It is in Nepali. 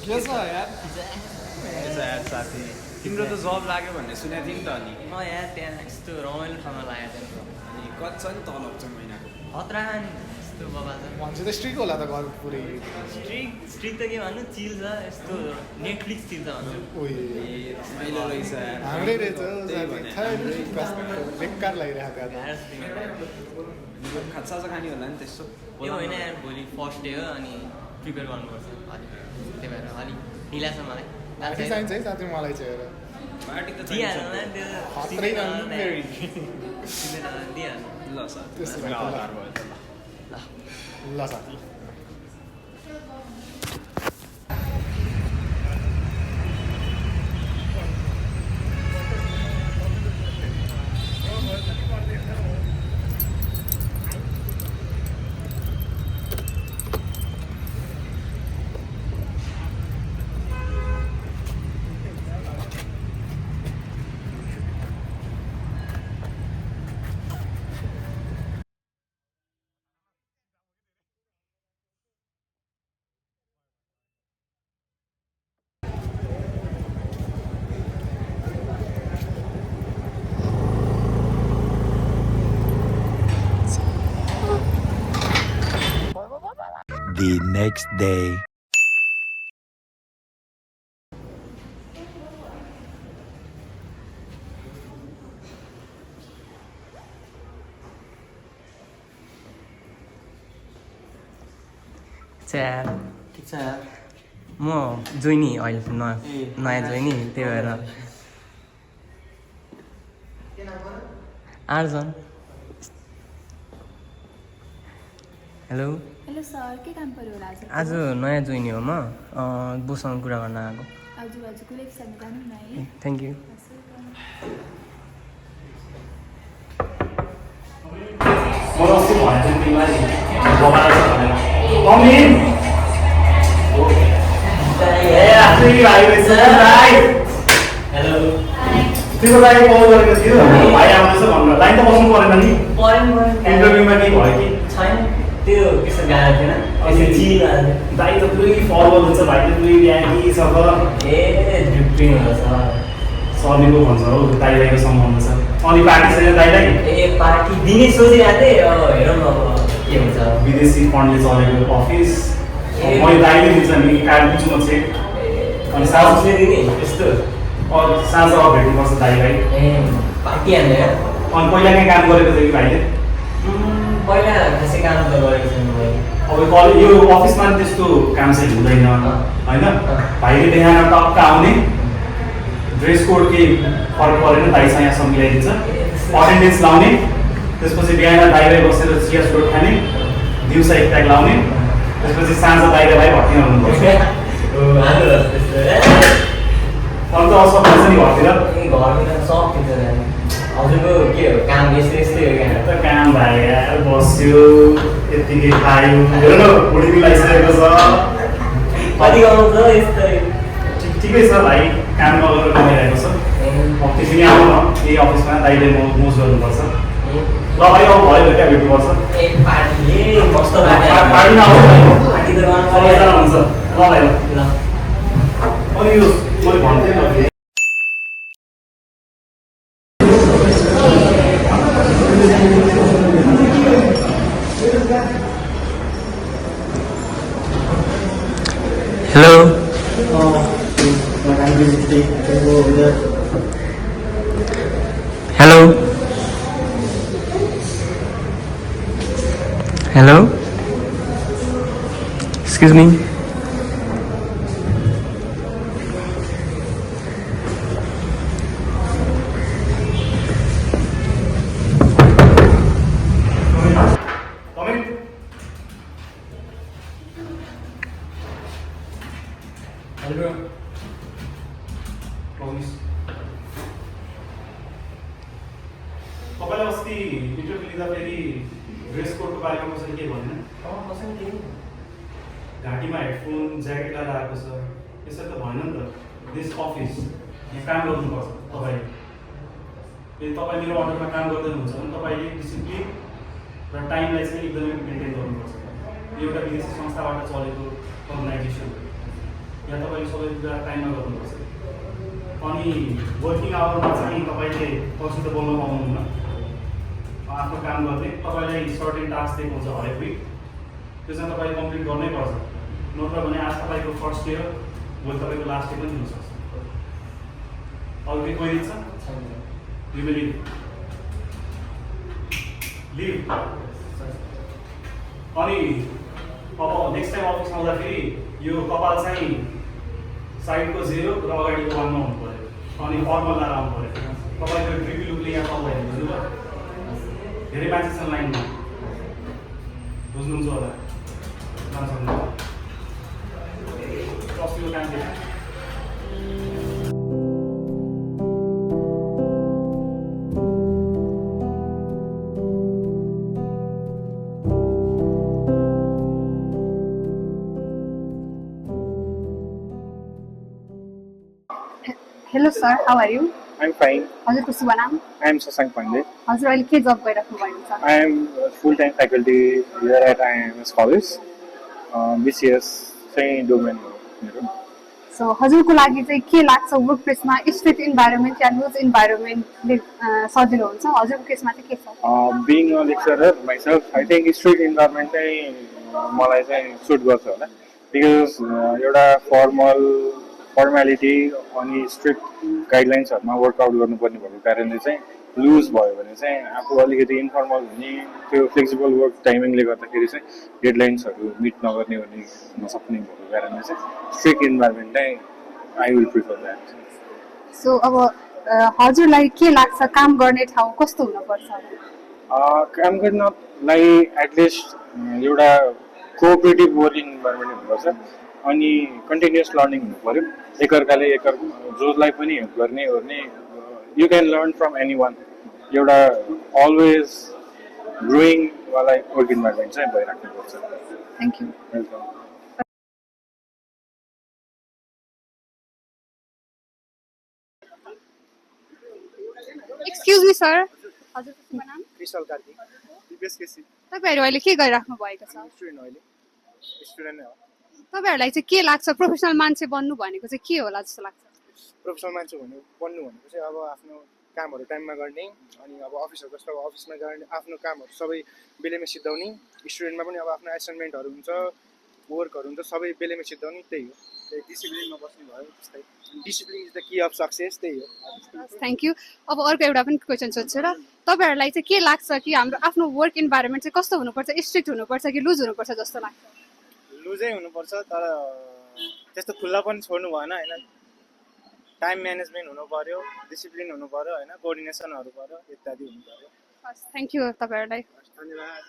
के छ यार यार साथी तिम्रो त जब लाग्यो भन्ने सुनेको थिएँ नि त अनि यार त्यहाँ यस्तो रमाइलो ठाउँमा लागेको थियो अनि कति छ नि तलब चाहिँ महिनाको खतरा नि यस्तो बाबा छ भन्छ त स्ट्रिक होला त घर पुरै स्ट्रिक त के भन्नु चिल छ यस्तो नेटफ्लिक्स चिल छ भन्छु ओइ रमाइलो रहेछ यार हाम्रै रहेछ त्यही भने बेकार लागिरहेको खाजा चाहिँ खाने होला नि त्यसो त्यो होइन यार भोलि फर्स्ट डे हो अनि प्रिपेयर गर्नुपर्छ अलिक त्यही भएर अलिक ढिला छ मलाई पार्टी चाहिन्छ है साथी मलाई चाहिँ हेर पार्टी त दिइहाल्नु न खत्रै दिइहाल्नु ल साथी त्यसो भए त ल। हतार भयो त ल ल साथी The next day. ठिक छ म जोइनी अहिले नयाँ जोइनी त्यही भएर 8 जन हेलो हेलो सर के काम पर्यो होला आज नयाँ जोइनी हो म बोसँग कुरा गर्न आएको हजुर हजुर कुनै विषयमा जानु न है थ्याङ्क यू तिम्रो लागि कल गरेको थियो भाइ आउँदैछ भनेर लाइन त बस्नु परेन नि इन्टरभ्यूमा केही भयो कि छैन त्यो त्यस्तो गाह्रो थिएन भाइ त पुरै फरवर्ड हुन्छ भाइ त पुरै ब्याङ्की छ ए ड्रिपिङ हुन्छ सर्नेको भन्छ हो दाइलाईको सम्बन्ध छ अनि पार्टी छैन दाइलाई ए पार्टी दिने सोचिरहेको थिएँ अब हेरौँ न अब के हुन्छ विदेशी फन्डले चलेको अफिस मैले दाइले दिन्छ नि कार्ड बुझ्छु म चाहिँ अनि सासुले दिने यस्तो साँझ भेट्नुपर्छ दाइलाई ए पार्टी हाल्ने अनि पहिला कहीँ काम गरेको थियो कि भाइले पहिला खासै काम त गरेको छैन मैले अब कलेज यो अफिसमा पनि त्यस्तो काम चाहिँ हुँदैन होइन भाइले त्यहाँ टक्क आउने ड्रेस कोड केही फरक परेन दाइसँग यहाँसम्म मिलाइदिन्छ अटेन्डेन्स लाउने त्यसपछि बिहान दाइलाई बसेर चिया सुट खाने दिउँसो एक प्याक लाउने त्यसपछि साँझ दाइले भाइ भर्ती आउनुपर्छ अन्त सबै छ नि घरतिर घरतिर सब ठिक छ हजुरको के हो काम यस्तै यस्तै हो क्या त काम भाइ यार बस्यो यत्तिकै खायो हेर न बुढी मिलाइसकेको छ कति गाउनु छ यस्तै ठिकै छ भाइ काम नगरेर कमाइरहेको छ अब त्यसरी आउनु न यही अफिसमा दाइले मोज गर्नुपर्छ ल भाइ अब भयो क्या भेट्नुपर्छ ए पार्टी कस्तो पार्टीमा आउँछ भाइ पार्टी त गर्नु सबैजना हुन्छ ल भाइ ल अनि यो मैले भन्थेँ नि hello hello hello excuse me तपाईँलाई अस्ति इन्टरभ्यू लिँदाखेरि ड्रेस कोडको बारेमा कसैले के भनेन घाँटीमा हेडफोन ज्याकेट लगाएर आएको छ यसरी त भएन नि त दिस अफिस यहाँ काम गर्नुपर्छ तपाईँले यदि तपाईँ मेरो अन्डरमा काम गर्दै हुनुहुन्छ भने तपाईँले डिसिप्लिन र टाइमलाई चाहिँ एकदमै मेन्टेन गर्नुपर्छ यो एउटा विदेशी संस्थाबाट चलेको अर्गनाइजेसन या तपाईँले सबै कुरा टाइममा गर्नुपर्छ। अनि वर्किङ आवरमा चाहिँ तपाईँले पछि त बोल्न पाउनुहुन्न, आफ्नो काम गर्ने तपाईँलाई सर्टेन टास्क दिएको हुन्छ हरेक विक, त्यो चाहिँ तपाईँले कम्प्लिट गर्नै पर्छ। नत्र भने आज तपाईँको फर्स्ट इयर भोलि तपाईँको लास्ट इयर पनि हुनसक्छ। अरू केही क्वेरी छ? You will leave. अनि अब नेक्स्ट टाइम अफिस आउँदाखेरि यो कपाल चाहिँ साइडको 0 र अगाडिको 1 मा हुनु पऱ्यो। अनि फर्मल लाएर आउनु पऱ्यो। तपाईँको ट्रिपी लुकले यहाँ पाउँदैन, बुझ्नुभयो? धेरै मान्छे छन् लाइनमा, बुझ्नुहुन्छ होला। अस्तिको काम थियो। Hello sir, how are you? I'm fine. हजुरको शुभ नाम? I am Sasank Pandey. हजुर अहिले के जब गरिराख्नु भएको छ? I am a full-time faculty here at IIMS College. BCS चाहिँ डोमेन हो मेरो। सो हजुरको लागि चाहिँ के लाग्छ वर्क प्लेसमा स्ट्रिक्ट इन्भाइरोमेन्ट या लुज इन्भाइरोमेन्टले सजिलो हुन्छ? हजुरको केसमा चाहिँ के छ? Being a lecturer myself, I think strict environment चाहिँ मलाई चाहिँ सुट गर्छ होला। Because एउटा फर्मालिटी अनि स्ट्रिक्ट गाइडलाइन्सहरूमा वर्कआउट गर्नुपर्ने भएको कारणले चाहिँ लुज भयो भने चाहिँ आफू अलिकति इन्फर्मल हुने, त्यो फ्लेक्सिबल वर्क टाइमिङले गर्दाखेरि चाहिँ डेडलाइन्सहरू मिट नगर्ने हुने नसक्ने भएको कारणले चाहिँ स्ट्रिक्ट इन्भाइरोमेन्ट चाहिँ I will prefer that. So अब हजुरलाई के लाग्छ काम गर्ने ठाउँ कस्तो हुनुपर्छ? काम गर्नलाई एटलिस्ट एउटा कोअपरेटिभ वर्किङ इन्भाइरोमेन्ट हुनुपर्छ अनि कन्टिन्युस लर्निङ हुनु पऱ्यो। एकअर्काले जसलाई पनि हेल्प गर्ने ओर्ने, you can learn from anyone. एउटा अलवेज ग्रोइङ वाला वर्क इन्भाइरोमेन्ट चाहिँ भइराख्नुपर्छ। Thank you. Welcome. Excuse me sir, हजुरको शुभ नाम? विशाल कार्की, दिपेश तपाईँहरू अहिले के गरिराख्नु भएको छ? स्टुडेन्ट अहिले स्टुडेन्ट हो। तपाईँहरूलाई चाहिँ के लाग्छ प्रोफेसनल मान्छे बन्नु भनेको चाहिँ के होला जस्तो लाग्छ? प्रोफेसनल मान्छे बन्नु भनेको चाहिँ अब आफ्नो कामहरू टाइममा गर्ने, अनि अब अफिसहरू जस्तो अब अफिसमा गर्ने आफ्नो कामहरू सबै बेलैमा सिद्धाउने, स्टुडेन्टमा पनि अब आफ्नो एसाइनमेन्टहरू हुन्छ, वर्कहरू हुन्छ, सबै बेलैमा सिद्धाउने, त्यही हो। त्यही डिसिप्लिनमा बस्नु भयो, त्यस्तै। Discipline is the key of success, त्यही हो। Thank you. अब अर्को एउटा पनि क्वेसन सोध्छु र तपाईँहरूलाई चाहिँ के लाग्छ कि हाम्रो आफ्नो वर्क इन्भाइरोमेन्ट चाहिँ कस्तो हुनुपर्छ? स्ट्रिक्ट हुनुपर्छ कि लुज हुनुपर्छ जस्तो लाग्छ? लुजै हुनुपर्छ, तर त्यस्तो खुल्ला पनि छोड्नु भएन होइन। टाइम म्यानेजमेन्ट हुनु पर्यो, डिसिप्लिन हुनु पर्यो होइन, कोअर्डिनेसनहरू पर्यो, इत्यादि हुनु पर्यो। थ्याङ्क यू तपाईँहरूलाई। धन्यवाद।